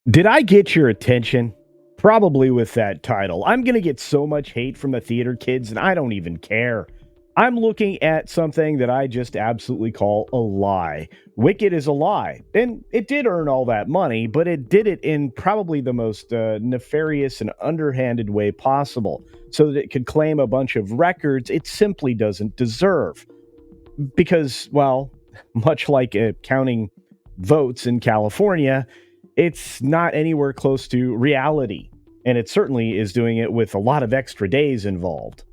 Did I get your attention? Probably with that title. I'm going to get so much hate from the theater kids, and I don't even care. I'm looking at something that I just absolutely call a lie. Wicked is a lie. And it did earn all that money, but it did it in probably the most nefarious and underhanded way possible so that it could claim a bunch of records it simply doesn't deserve. Because, well, much like counting votes in California, it's not anywhere close to reality. And it certainly is doing it with a lot of extra days involved.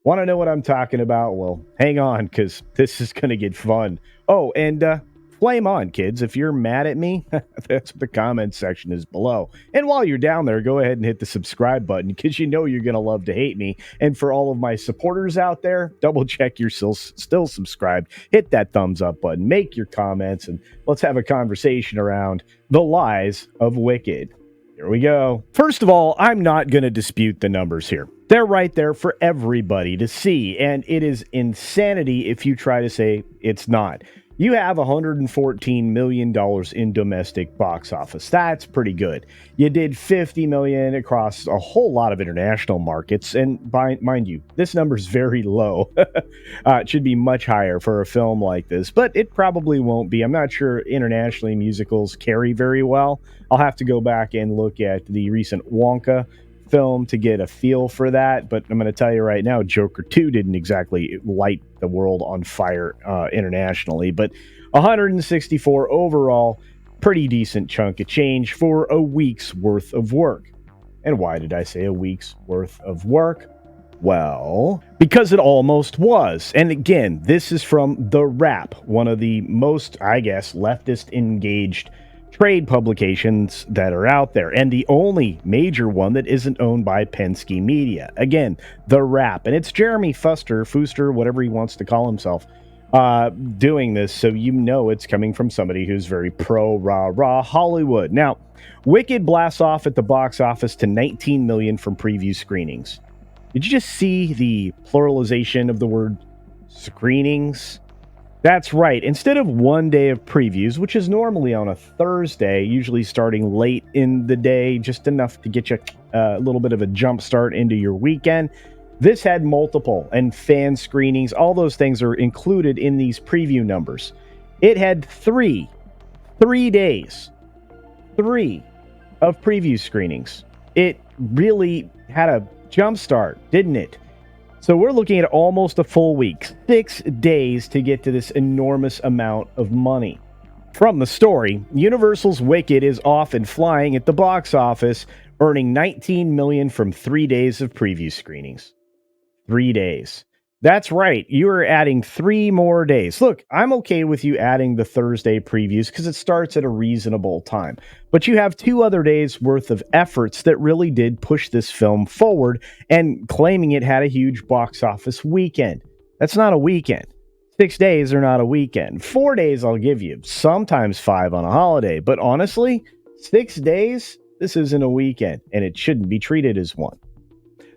Want to know what I'm talking about? Well, hang on, because this is going to get fun. Oh, and flame on, kids. If you're mad at me, that's what the comment section is below. And while you're down there, go ahead and hit the subscribe button, because you know you're going to love to hate me. And for all of my supporters out there, double check you're still subscribed. Hit that thumbs up button. Make your comments, and let's have a conversation around the lies of Wicked. Here we go. First of all, I'm not going to dispute the numbers here. They're right there for everybody to see, and it is insanity if you try to say it's not. You have $114 million in domestic box office. That's pretty good. You did $50 million across a whole lot of international markets, and mind you, this number is very low. It should be much higher for a film like this, but it probably won't be. I'm not sure internationally musicals carry very well. I'll have to go back and look at the recent Wonka film to get a feel for that, but I'm going to tell you right now, Joker 2 didn't exactly light the world on fire internationally, but 164 overall, pretty decent chunk of change for a week's worth of work. And why did I say a week's worth of work? Well, because it almost was. And again, this is from The Wrap, one of the most, I guess, leftist engaged trade publications that are out there, and the only major one that isn't owned by Penske Media. Again, The Wrap, and it's Jeremy Fuster, whatever he wants to call himself, doing this, so you know it's coming from somebody who's very pro-rah-rah Hollywood. Now, Wicked blasts off at the box office to $19 million from preview screenings. Did you just see the pluralization of the word screenings? That's right. Instead of one day of previews, which is normally on a Thursday, usually starting late in the day, just enough to get you a little bit of a jump start into your weekend, this had multiple and fan screenings. All those things are included in these preview numbers. It had three days of preview screenings. It really had a jump start, didn't it? So we're looking at almost a full week, 6 days to get to this enormous amount of money. From the story, Universal's Wicked is off and flying at the box office, earning $19 million from 3 days of preview screenings. 3 days. That's right, you are adding 3 more days. Look, I'm okay with you adding the Thursday previews because it starts at a reasonable time. But you have 2 other days worth of efforts that really did push this film forward, and claiming it had a huge box office weekend. That's not a weekend. 6 days are not a weekend. 4 days I'll give you, sometimes 5 on a holiday. But honestly, 6 days, this isn't a weekend, and it shouldn't be treated as one.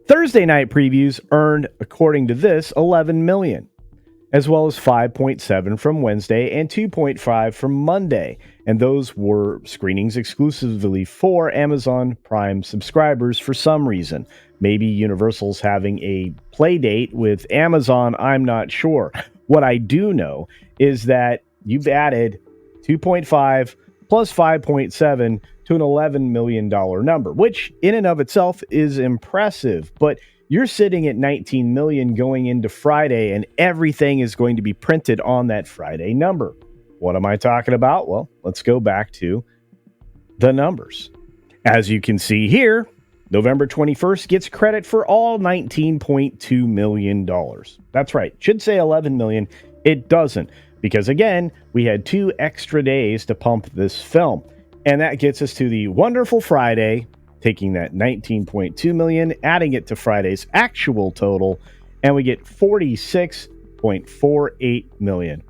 Thursday night previews earned, according to this, $11 million, as well as 5.7 from Wednesday and 2.5 from Monday. And those were screenings exclusively for Amazon Prime subscribers for some reason. Maybe Universal's having a play date with Amazon, I'm not sure. What I do know is that you've added 2.5 plus 5.7 to an $11 million number, which in and of itself is impressive. But you're sitting at $19 million going into Friday, and everything is going to be printed on that Friday number. What am I talking about? Well, let's go back to the numbers. As you can see here, November 21st gets credit for all $19.2 million. That's right. Should say $11 million. It doesn't, because again, we had 2 extra days to pump this film. And that gets us to the wonderful Friday, taking that $19.2 million, adding it to Friday's actual total, and we get $46.48 million.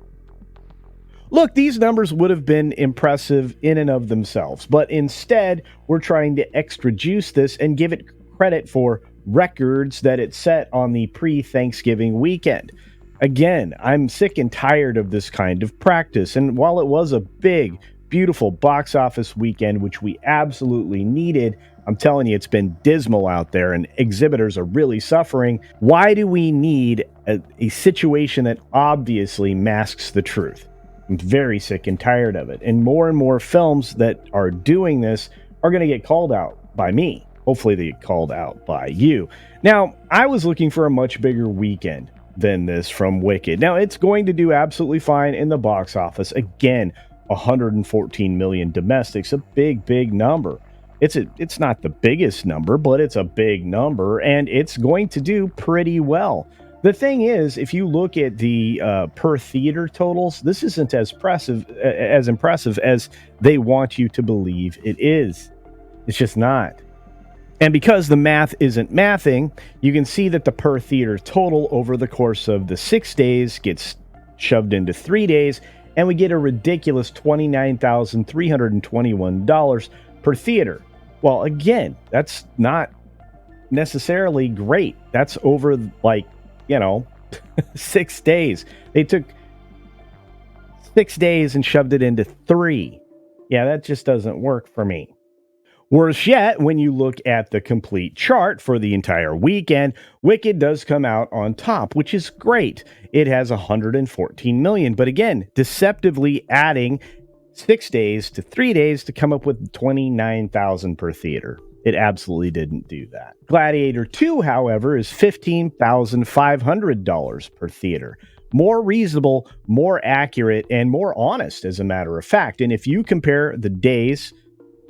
Look, these numbers would have been impressive in and of themselves, but instead, we're trying to extra juice this and give it credit for records that it set on the pre-Thanksgiving weekend. Again, I'm sick and tired of this kind of practice, and while it was a big, beautiful box office weekend, which we absolutely needed. I'm telling you, it's been dismal out there and exhibitors are really suffering. Why do we need a situation that obviously masks the truth? I'm very sick and tired of it. And more films that are doing this are going to get called out by me. Hopefully, they get called out by you. Now, I was looking for a much bigger weekend than this from Wicked. Now, it's going to do absolutely fine in the box office. Again, 114 million domestics, a big number. It's not the biggest number, but it's a big number, and it's going to do pretty well. The thing is, if you look at the per theater totals, this isn't as impressive as they want you to believe it is. It's just not. And because the math isn't mathing, you can see that the per theater total over the course of the 6 days gets shoved into 3 days, and we get a ridiculous $29,321 per theater. Well, again, that's not necessarily great. That's over 6 days. They took 6 days and shoved it into 3. Yeah, that just doesn't work for me. Worse yet, when you look at the complete chart for the entire weekend, Wicked does come out on top, which is great. It has 114 million, but again, deceptively adding 6 days to 3 days to come up with 29,000 per theater. It absolutely didn't do that. Gladiator 2, however, is $15,500 per theater. More reasonable, more accurate, and more honest, as a matter of fact. And if you compare the days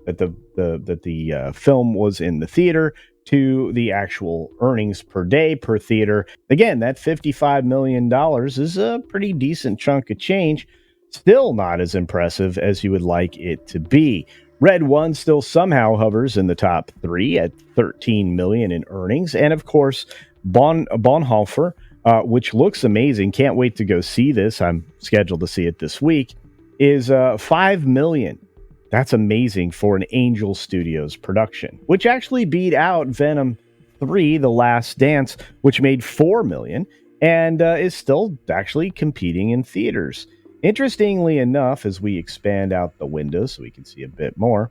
that the film was in the theater to the actual earnings per day per theater, again, that $55 million is a pretty decent chunk of change. Still not as impressive as you would like it to be. Red One still somehow hovers in the top 3 at 13 million in earnings, and of course Bonhoeffer, which looks amazing. Can't wait to go see this. I'm scheduled to see it this week. Is 5 million. That's amazing for an Angel Studios production, which actually beat out Venom 3: The Last Dance, which made 4 million and is still actually competing in theaters. Interestingly enough, as we expand out the window so we can see a bit more,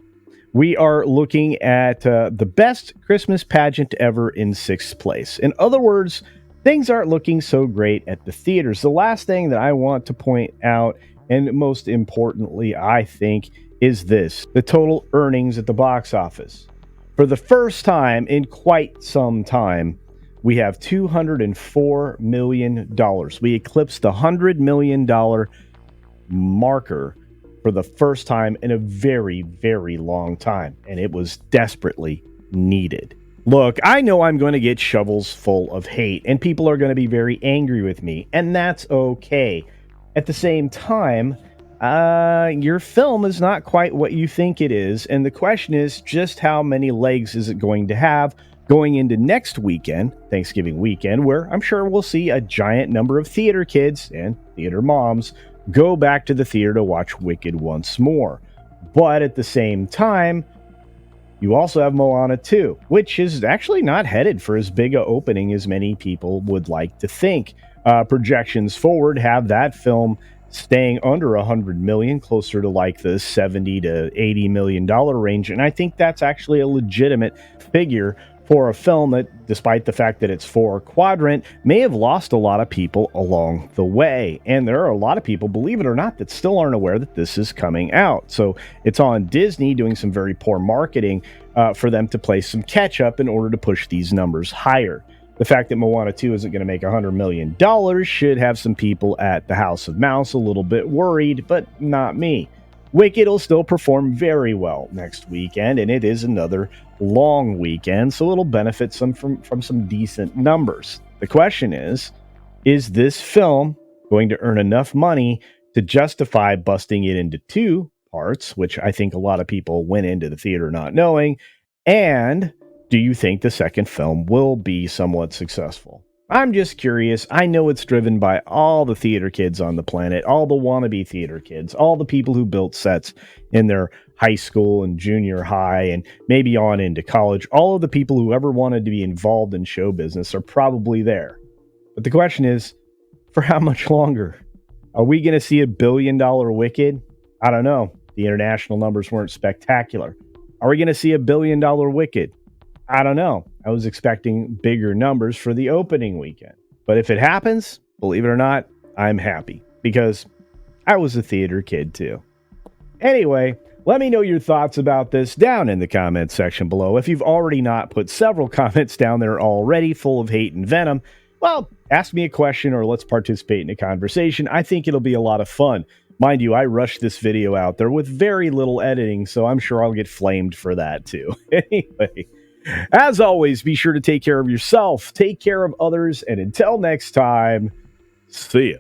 we are looking at the best Christmas pageant ever in 6th place. In other words, things aren't looking so great at the theaters. The last thing that I want to point out, and most importantly, I think, is this: the total earnings at the box office. For the first time in quite some time, we have $204 million. We eclipsed the $100 million marker for the first time in a very, very long time, and it was desperately needed. Look, I know I'm going to get shovels full of hate, and people are going to be very angry with me, and that's okay. At the same time, your film is not quite what you think it is, and the question is just how many legs is it going to have going into next weekend, Thanksgiving weekend, where I'm sure we'll see a giant number of theater kids and theater moms go back to the theater to watch Wicked once more. But at the same time, you also have Moana 2, which is actually not headed for as big a opening as many people would like to think. Projections forward have that film staying under 100 million, closer to like the 70 to 80 million dollar range, and I think that's actually a legitimate figure for a film that, despite the fact that it's 4 quadrant, may have lost a lot of people along the way. And there are a lot of people, believe it or not, that still aren't aware that this is coming out. So it's on Disney doing some very poor marketing for them to play some catch up in order to push these numbers higher. The fact that Moana 2 isn't going to make $100 million should have some people at the House of Mouse a little bit worried, but not me. Wicked will still perform very well next weekend, and it is another long weekend, so it'll benefit from some decent numbers. The question is this film going to earn enough money to justify busting it into 2 parts, which I think a lot of people went into the theater not knowing, and do you think the second film will be somewhat successful? I'm just curious. I know it's driven by all the theater kids on the planet, all the wannabe theater kids, all the people who built sets in their high school and junior high and maybe on into college. All of the people who ever wanted to be involved in show business are probably there. But the question is, for how much longer? Are we going to see $1 billion Wicked? I don't know. The international numbers weren't spectacular. Are we going to see a $1 billion Wicked? I don't know. I was expecting bigger numbers for the opening weekend. But if it happens, believe it or not, I'm happy because I was a theater kid too. Anyway, let me know your thoughts about this down in the comments section below. If you've already not put several comments down there already full of hate and venom, well, ask me a question or let's participate in a conversation. I think it'll be a lot of fun. Mind you, I rushed this video out there with very little editing, so I'm sure I'll get flamed for that too. Anyway, as always, be sure to take care of yourself, take care of others, and until next time, see ya.